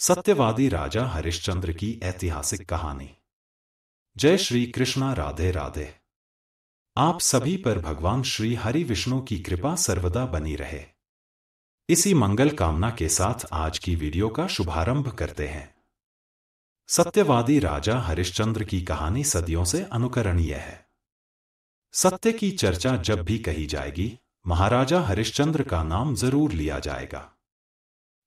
सत्यवादी राजा हरिश्चंद्र की ऐतिहासिक कहानी। जय श्री कृष्णा, राधे राधे। आप सभी पर भगवान श्री हरि विष्णु की कृपा सर्वदा बनी रहे। इसी मंगल कामना के साथ आज की वीडियो का शुभारंभ करते हैं। सत्यवादी राजा हरिश्चंद्र की कहानी सदियों से अनुकरणीय है। सत्य की चर्चा जब भी कही जाएगी, महाराजा हरिश्चंद्र का नाम जरूर लिया जाएगा।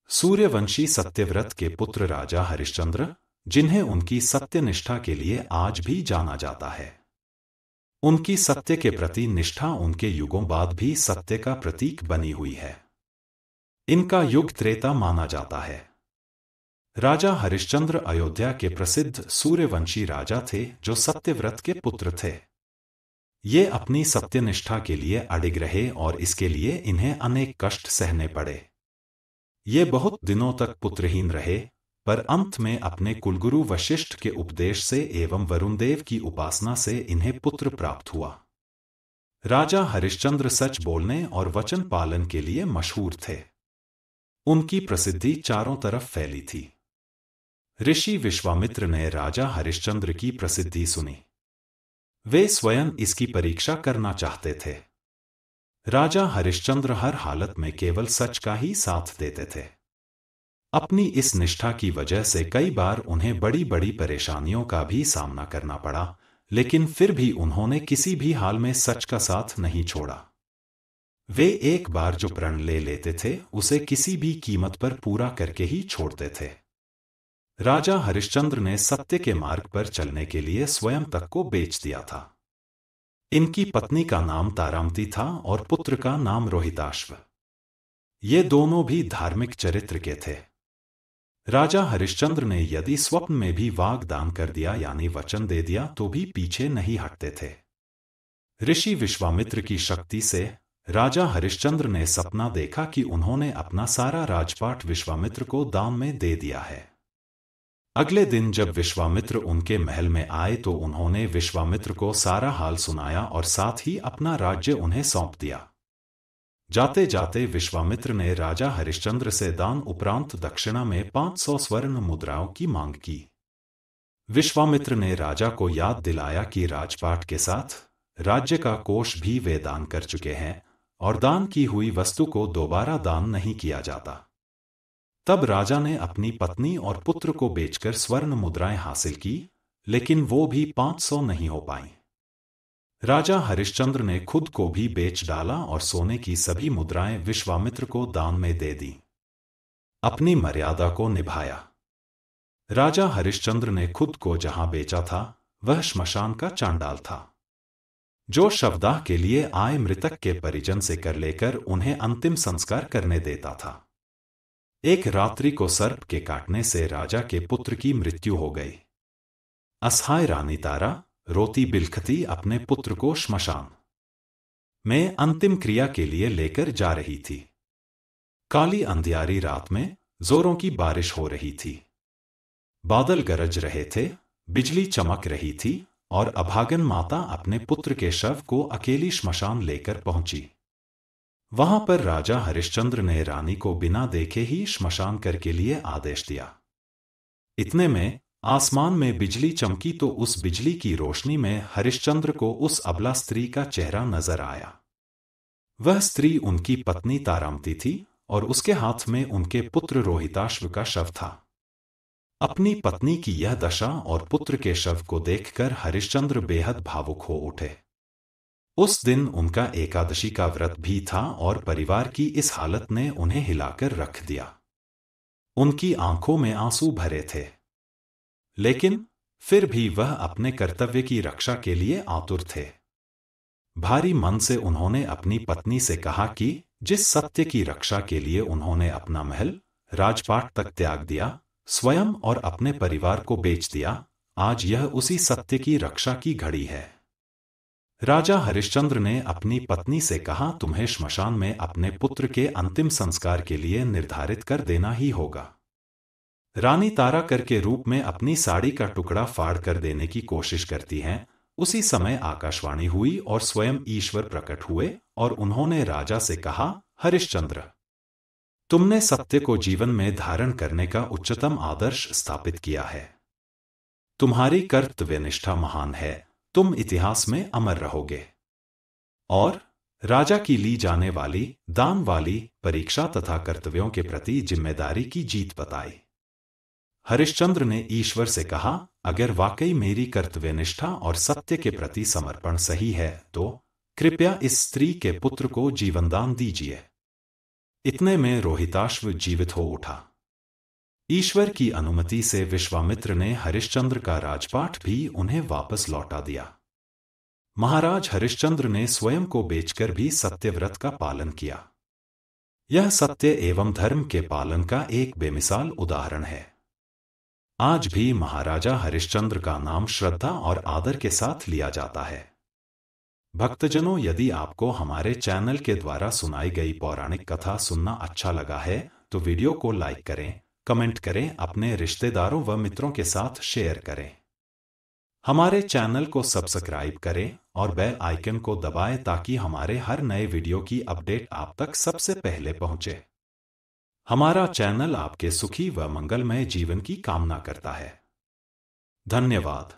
सूर्यवंशी सत्यव्रत के पुत्र राजा हरिश्चंद्र, जिन्हें उनकी सत्यनिष्ठा के लिए आज भी जाना जाता है। उनकी सत्य के प्रति निष्ठा उनके युगों बाद भी सत्य का प्रतीक बनी हुई है। इनका युग त्रेता माना जाता है। राजा हरिश्चंद्र अयोध्या के प्रसिद्ध सूर्यवंशी राजा थे, जो सत्यव्रत के पुत्र थे। ये अपनी सत्यनिष्ठा के लिए अडिग रहे और इसके लिए इन्हें अनेक कष्ट सहने पड़े। ये बहुत दिनों तक पुत्रहीन रहे, पर अंत में अपने कुलगुरु वशिष्ठ के उपदेश से एवं वरुणदेव की उपासना से इन्हें पुत्र प्राप्त हुआ। राजा हरिश्चंद्र सच बोलने और वचन पालन के लिए मशहूर थे। उनकी प्रसिद्धि चारों तरफ फैली थी। ऋषि विश्वामित्र ने राजा हरिश्चंद्र की प्रसिद्धि सुनी। वे स्वयं इसकी परीक्षा करना चाहते थे। राजा हरिश्चंद्र हर हालत में केवल सच का ही साथ देते थे। अपनी इस निष्ठा की वजह से कई बार उन्हें बड़ी बड़ी परेशानियों का भी सामना करना पड़ा, लेकिन फिर भी उन्होंने किसी भी हाल में सच का साथ नहीं छोड़ा। वे एक बार जो प्रण ले लेते थे, उसे किसी भी कीमत पर पूरा करके ही छोड़ते थे। राजा हरिश्चंद्र ने सत्य के मार्ग पर चलने के लिए स्वयं तक को बेच दिया था। इनकी पत्नी का नाम तारामती था और पुत्र का नाम रोहिताश्व। ये दोनों भी धार्मिक चरित्र के थे। राजा हरिश्चंद्र ने यदि स्वप्न में भी वाग्दान कर दिया यानी वचन दे दिया तो भी पीछे नहीं हटते थे। ऋषि विश्वामित्र की शक्ति से राजा हरिश्चंद्र ने सपना देखा कि उन्होंने अपना सारा राजपाट विश्वामित्र को दान में दे दिया है। अगले दिन जब विश्वामित्र उनके महल में आए तो उन्होंने विश्वामित्र को सारा हाल सुनाया और साथ ही अपना राज्य उन्हें सौंप दिया। जाते जाते विश्वामित्र ने राजा हरिश्चंद्र से दान उपरांत दक्षिणा में 500 स्वर्ण मुद्राओं की मांग की। विश्वामित्र ने राजा को याद दिलाया कि राजपाट के साथ राज्य का कोष भी वे दान कर चुके हैं और दान की हुई वस्तु को दोबारा दान नहीं किया जाता। तब राजा ने अपनी पत्नी और पुत्र को बेचकर स्वर्ण मुद्राएं हासिल की, लेकिन वो भी 500 नहीं हो पाईं। राजा हरिश्चंद्र ने खुद को भी बेच डाला और सोने की सभी मुद्राएं विश्वामित्र को दान में दे दी। अपनी मर्यादा को निभाया। राजा हरिश्चंद्र ने खुद को जहां बेचा था, वह श्मशान का चांडाल था, जो शवदाह के लिए आए मृतक के परिजन से कर लेकर उन्हें अंतिम संस्कार करने देता था। एक रात्रि को सर्प के काटने से राजा के पुत्र की मृत्यु हो गई। असहाय रानी तारा रोती बिलखती अपने पुत्र को श्मशान में अंतिम क्रिया के लिए लेकर जा रही थी। काली अंधियारी रात में जोरों की बारिश हो रही थी। बादल गरज रहे थे, बिजली चमक रही थी और अभागन माता अपने पुत्र के शव को अकेली श्मशान लेकर पहुंची। वहां पर राजा हरिश्चंद्र ने रानी को बिना देखे ही श्मशान कर के लिए आदेश दिया। इतने में आसमान में बिजली चमकी तो उस बिजली की रोशनी में हरिश्चंद्र को उस अबला स्त्री का चेहरा नजर आया। वह स्त्री उनकी पत्नी तारामती थी और उसके हाथ में उनके पुत्र रोहिताश्व का शव था। अपनी पत्नी की यह दशा और पुत्र के शव को देखकर हरिश्चंद्र बेहद भावुक हो उठे। उस दिन उनका एकादशी का व्रत भी था और परिवार की इस हालत ने उन्हें हिलाकर रख दिया। उनकी आंखों में आंसू भरे थे, लेकिन फिर भी वह अपने कर्तव्य की रक्षा के लिए आतुर थे। भारी मन से उन्होंने अपनी पत्नी से कहा कि जिस सत्य की रक्षा के लिए उन्होंने अपना महल, राजपाट तक त्याग दिया, स्वयं और अपने परिवार को बेच दिया, आज यह उसी सत्य की रक्षा की घड़ी है। राजा हरिश्चंद्र ने अपनी पत्नी से कहा, तुम्हें श्मशान में अपने पुत्र के अंतिम संस्कार के लिए निर्धारित कर देना ही होगा। रानी तारा कर के रूप में अपनी साड़ी का टुकड़ा फाड़ कर देने की कोशिश करती हैं। उसी समय आकाशवाणी हुई और स्वयं ईश्वर प्रकट हुए और उन्होंने राजा से कहा, हरिश्चंद्र, तुमने सत्य को जीवन में धारण करने का उच्चतम आदर्श स्थापित किया है। तुम्हारी कर्तव्यनिष्ठा महान है, तुम इतिहास में अमर रहोगे। और राजा की ली जाने वाली दान वाली परीक्षा तथा कर्तव्यों के प्रति जिम्मेदारी की जीत बताई। हरिश्चंद्र ने ईश्वर से कहा, अगर वाकई मेरी कर्तव्यनिष्ठा और सत्य के प्रति समर्पण सही है तो कृपया इस स्त्री के पुत्र को जीवनदान दीजिए। इतने में रोहिताश्व जीवित हो उठा। ईश्वर की अनुमति से विश्वामित्र ने हरिश्चंद्र का राजपाट भी उन्हें वापस लौटा दिया। महाराज हरिश्चंद्र ने स्वयं को बेचकर भी सत्यव्रत का पालन किया। यह सत्य एवं धर्म के पालन का एक बेमिसाल उदाहरण है। आज भी महाराजा हरिश्चंद्र का नाम श्रद्धा और आदर के साथ लिया जाता है। भक्तजनों, यदि आपको हमारे चैनल के द्वारा सुनाई गई पौराणिक कथा सुनना अच्छा लगा है तो वीडियो को लाइक करें, कमेंट करें, अपने रिश्तेदारों व मित्रों के साथ शेयर करें। हमारे चैनल को सब्सक्राइब करें और बेल आइकन को दबाएं ताकि हमारे हर नए वीडियो की अपडेट आप तक सबसे पहले पहुंचे। हमारा चैनल आपके सुखी व मंगलमय जीवन की कामना करता है। धन्यवाद।